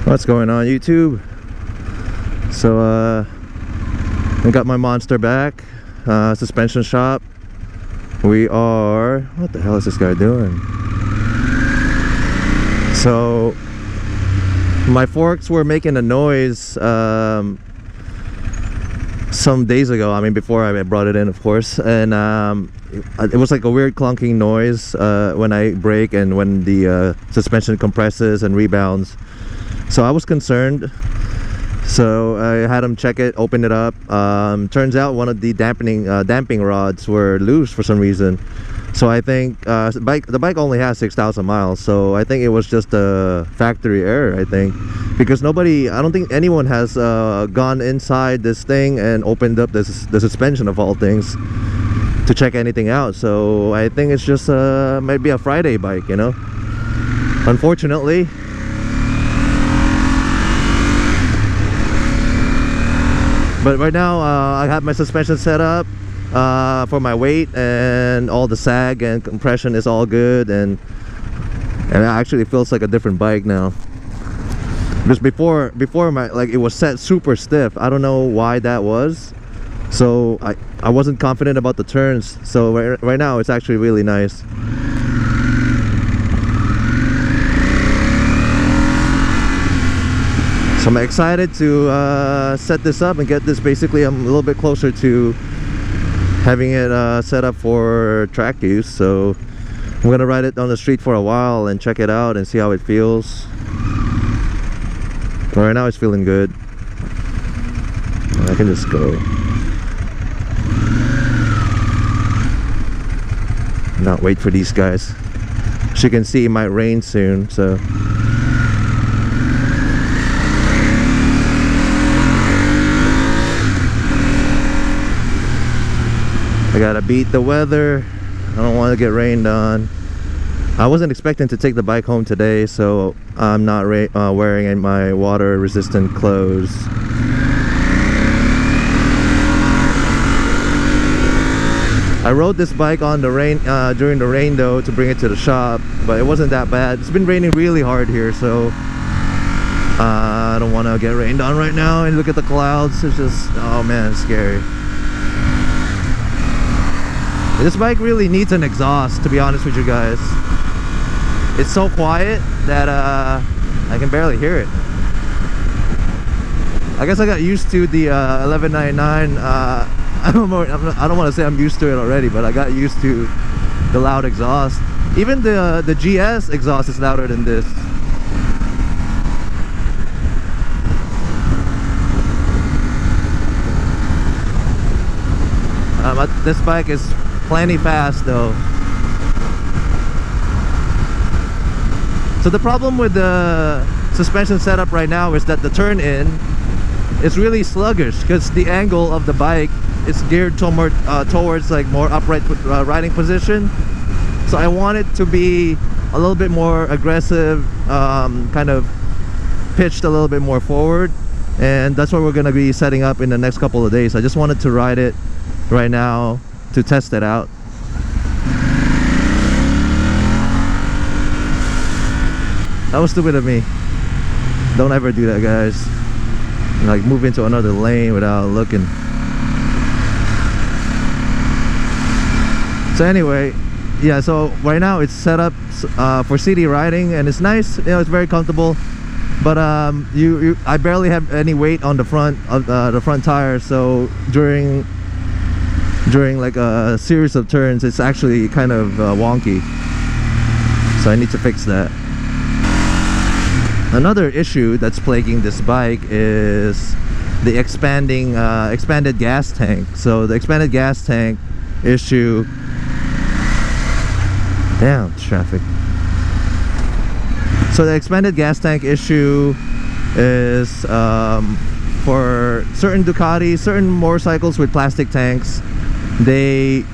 What's going on, YouTube? So I got my monster back, suspension shop. We are, what the hell is this guy doing? So my forks were making a noise some days ago. I mean, before I brought it in, of course, and it was like a weird clunking noise when I brake and when the suspension compresses and rebounds. So I was concerned, so I had him check it, open it up. Turns out one of the damping rods were loose for some reason. So I think the bike only has 6,000 miles, so I think it was just a factory error, I think, because I don't think anyone has gone inside this thing and opened up the suspension of all things to check anything out. So I think it's just might be a Friday bike, you know, unfortunately. But right now I have my suspension set up for my weight, and all the sag and compression is all good, and it actually feels like a different bike now. Because before my, like, it was set super stiff. I don't know why that was. So I wasn't confident about the turns. So right now it's actually really nice. So I'm excited to set this up and get this. Basically, I'm a little bit closer to having it set up for track use. So I'm gonna ride it on the street for a while and check it out and see how it feels. But right now it's feeling good. I can just go. Not wait for these guys. As you can see, it might rain soon, so. I gotta beat the weather. I don't want to get rained on. I wasn't expecting to take the bike home today, so I'm not wearing my water resistant clothes. I rode this bike on the rain during the rain though, to bring it to the shop, but it wasn't that bad. It's been raining really hard here, so I don't want to get rained on right now. And look at the clouds. It's just, oh man, it's scary. This bike really needs an exhaust, to be honest with you guys. It's so quiet that I can barely hear it. I guess I got used to the 1199. I don't want to say I'm used to it already, but I got used to the loud exhaust. Even the GS exhaust is louder than this. This bike is plenty fast though. So the problem with the suspension setup right now is that the turn in is really sluggish, because the angle of the bike is geared towards like more upright riding position. So I want it to be a little bit more aggressive, kind of pitched a little bit more forward, and that's what we're going to be setting up in the next couple of days. I just wanted to ride it right now to test it out. That was stupid of me. Don't ever do that, guys. Like, move into another lane without looking. So anyway, yeah, so right now it's set up for city riding, and it's nice, you know, it's very comfortable. But I barely have any weight on the front of the front tire, so during like a series of turns it's actually kind of wonky. So I need to fix that. Another issue that's plaguing this bike is the expanded gas tank. So the expanded gas tank issue, damn, traffic. So the expanded gas tank issue is for certain Ducati, certain motorcycles with plastic tanks. They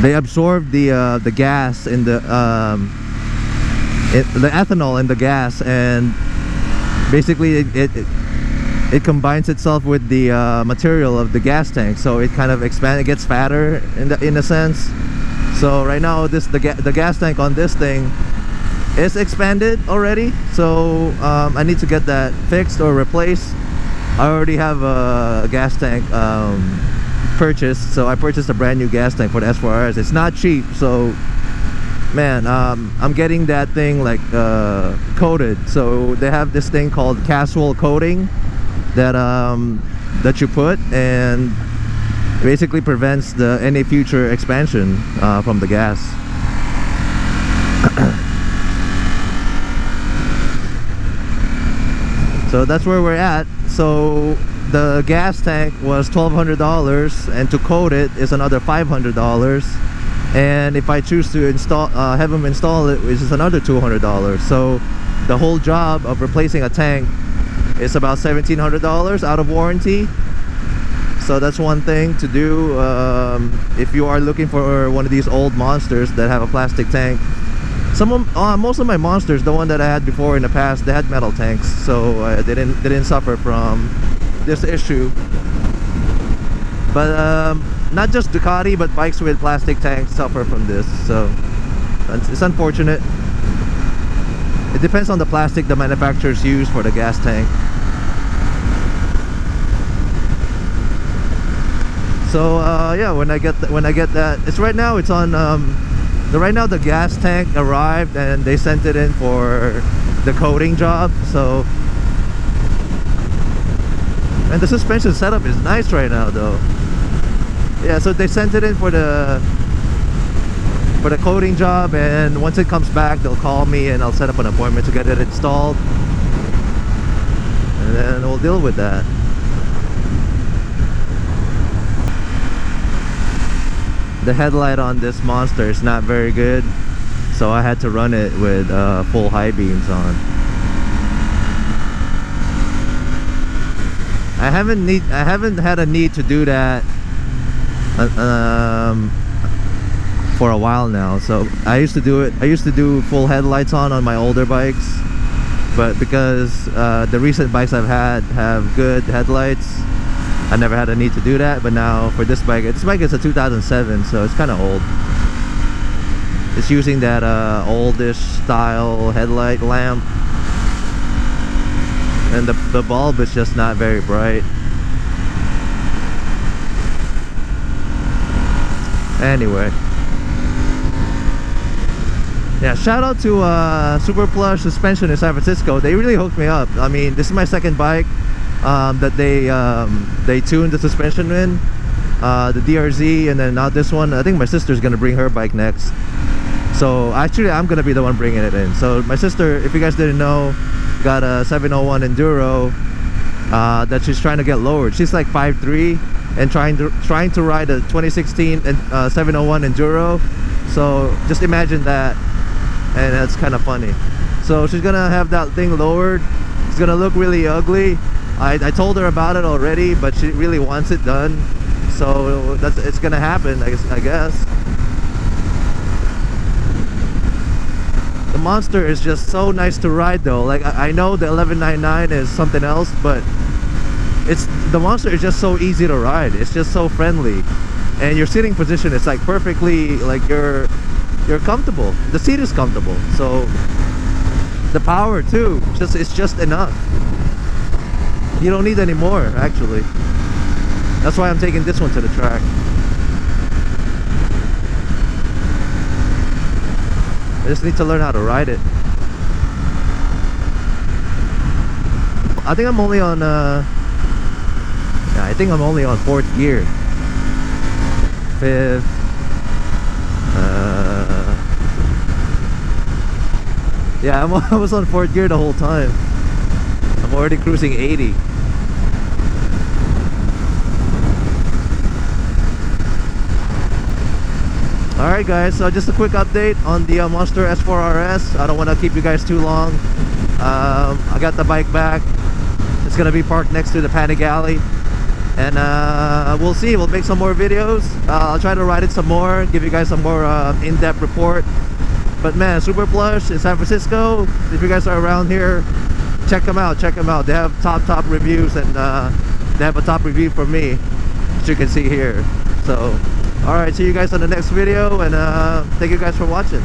absorb the gas in the ethanol in the gas, and basically it combines itself with the material of the gas tank, so it kind of expands, it gets fatter in a sense. So right now the gas tank on this thing is expanded already, so I need to get that fixed or replaced. I already have a gas tank purchased, so I purchased a brand new gas tank for the S4RS. It's not cheap, so man, I'm getting that thing like coated. So they have this thing called casual coating that that you put, and basically prevents any future expansion from the gas. So that's where we're at. So the gas tank was $1,200, and to coat it is another $500. And if I choose to install, have them install it, which is another $200. So the whole job of replacing a tank is about $1,700 out of warranty. So that's one thing to do if you are looking for one of these old monsters that have a plastic tank. Most of my monsters, the one that I had before in the past, they had metal tanks, so they didn't suffer from this issue. But not just Ducati, but bikes with plastic tanks suffer from this, so it's unfortunate. It depends on the plastic the manufacturers use for the gas tank. So yeah, when I get that, it's right now, it's on right now the gas tank arrived and they sent it in for the coating job. So, and the suspension setup is nice right now though. Yeah, so they sent it in for the coating job, and once it comes back they'll call me and I'll set up an appointment to get it installed, and then we'll deal with that. The headlight on this monster is not very good, so I had to run it with full high beams on. I haven't had a need to do that for a while now. So I used to do it. I used to do full headlights on my older bikes, but because the recent bikes I've had have good headlights, I never had a need to do that. But now for this bike is a 2007, so it's kind of old. It's using that oldish style headlight lamp, and the bulb is just not very bright. Anyway, yeah, shout out to Super Plush Suspension in San Francisco. They really hooked me up. I mean, this is my second bike that they tuned the suspension in, the DRZ, and then now this one. I think my sister's gonna bring her bike next, so actually I'm gonna be the one bringing it in. So my sister, if you guys didn't know, got a 701 Enduro that she's trying to get lowered. She's like 5'3" and trying to ride a 2016 701 Enduro. So just imagine that, and that's kind of funny. So she's gonna have that thing lowered. It's gonna look really ugly. I told her about it already, but she really wants it done, so it's gonna happen, I guess. The monster is just so nice to ride though. Like, I know the 1199 is something else, but the monster is just so easy to ride. It's just so friendly, and your sitting position is like perfectly, like you're comfortable. The seat is comfortable, so the power too, it's just enough. You don't need any more, actually. That's why I'm taking this one to the track. I just need to learn how to ride it. I think I'm only on yeah, I think I'm only on 4th gear. 5th. Yeah, I was on 4th gear the whole time. I'm already cruising 80. Alright guys, so just a quick update on the Monster S4RS. I don't want to keep you guys too long. I got the bike back. It's gonna be parked next to the Panic Alley, and we'll see. We'll make some more videos. I'll try to ride it some more, give you guys some more in-depth report. But man, Super Plush in San Francisco, if you guys are around here, check them out. They have top reviews, and they have a top review from me, as you can see here. So alright, see you guys on the next video, and thank you guys for watching.